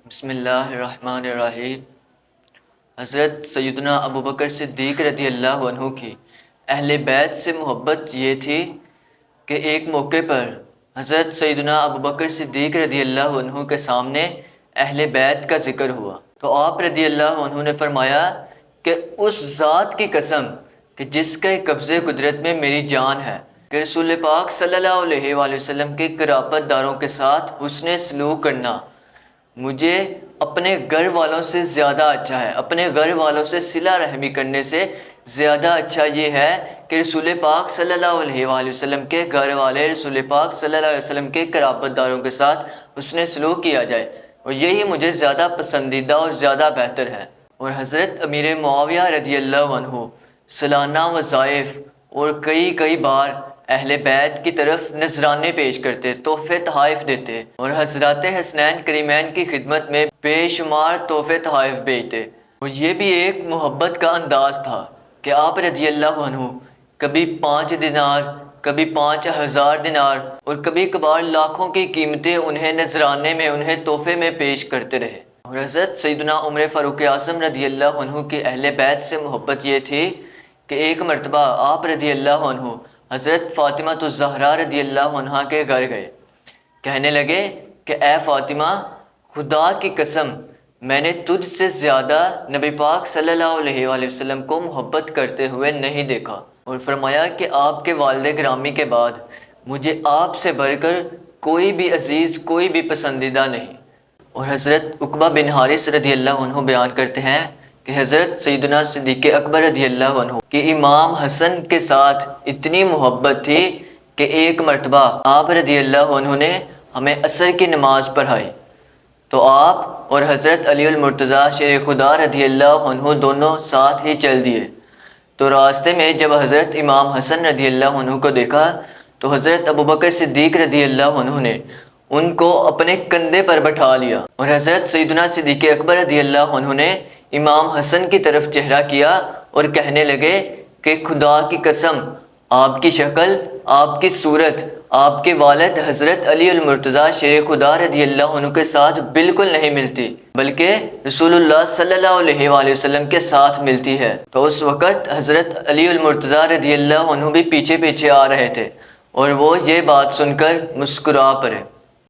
بسم اللہ الرحمن الرحیم۔ حضرت سیدنا ابوبکر صدیق رضی اللہ عنہ کی اہل بیت سے محبت یہ تھی کہ ایک موقع پر حضرت سیدنا ابوبکر صدیق رضی اللہ عنہ کے سامنے اہل بیت کا ذکر ہوا تو آپ رضی اللہ عنہ نے فرمایا کہ اس ذات کی قسم کہ جس کے قبضے قدرت میں میری جان ہے کہ رسول پاک صلی اللہ علیہ وآلہ وسلم کے قرابت داروں کے ساتھ حسن سلوک کرنا مجھے اپنے گھر والوں سے زیادہ اچھا ہے، اپنے گھر والوں سے صلہ رحمی کرنے سے زیادہ اچھا یہ ہے کہ رسول پاک صلی اللہ علیہ وآلہ وسلم کے گھر والے رسول پاک صلی اللہ علیہ وسلم کے قرابت داروں کے ساتھ حسن سلوک کیا جائے، اور یہی مجھے زیادہ پسندیدہ اور زیادہ بہتر ہے۔ اور حضرت امیر معاویہ رضی اللہ عنہ سالانہ وظائف اور کئی بار اہل بیت کی طرف نذرانے پیش کرتے، تحفے تحائف دیتے، اور حضرات حسنین کریمین کی خدمت میں بے شمار تحفے تحائف بھیجتے۔ اور یہ بھی ایک محبت کا انداز تھا کہ آپ رضی اللہ عنہ کبھی 5 دینار، کبھی 5000 دینار اور کبھی کبھار لاکھوں کی قیمتیں انہیں نذرانے میں، انہیں تحفے میں پیش کرتے رہے۔ اور حضرت سیدنا عمر فاروق اعظم رضی اللہ عنہ کی اہل بیت سے محبت یہ تھی کہ ایک مرتبہ آپ رضی اللہ عنہ حضرت فاطمہ الزہرا رضی اللہ عنہ کے گھر گئے، کہنے لگے کہ اے فاطمہ، خدا کی قسم میں نے تجھ سے زیادہ نبی پاک صلی اللہ علیہ وآلہ وسلم کو محبت کرتے ہوئے نہیں دیکھا، اور فرمایا کہ آپ کے والد گرامی کے بعد مجھے آپ سے بڑھ کر کوئی بھی عزیز، کوئی بھی پسندیدہ نہیں۔ اور حضرت عقبہ بن حارث رضی اللہ عنہ بیان کرتے ہیں کہ حضرت سیدنا صدیق اکبر رضی اللہ عنہ کہ امام حسن کے ساتھ اتنی محبت تھی کہ ایک مرتبہ آپ رضی اللہ عنہ نے ہمیں عصر کی نماز پڑھائی تو آپ اور حضرت علی المرتضیٰ شیر خدا رضی اللہ عنہ دونوں ساتھ ہی چل دیے، تو راستے میں جب حضرت امام حسن رضی اللہ عنہ کو دیکھا تو حضرت ابوبکر صدیق رضی اللہ عنہ نے ان کو اپنے کندھے پر بٹھا لیا، اور حضرت سیدنا صدیق اکبر رضی اللہ عنہ نے امام حسن کی طرف چہرہ کیا اور کہنے لگے کہ خدا کی قسم آپ کی شکل، آپ کی صورت آپ کے والد حضرت علی المرتضیٰ شیر خدا رضی اللہ عنہ کے ساتھ بالکل نہیں ملتی، بلکہ رسول اللہ صلی اللہ علیہ وآلہ وسلم کے ساتھ ملتی ہے۔ تو اس وقت حضرت علی المرتضیٰ رضی اللہ عنہ بھی پیچھے آ رہے تھے، اور وہ یہ بات سن کر مسکرا پڑے۔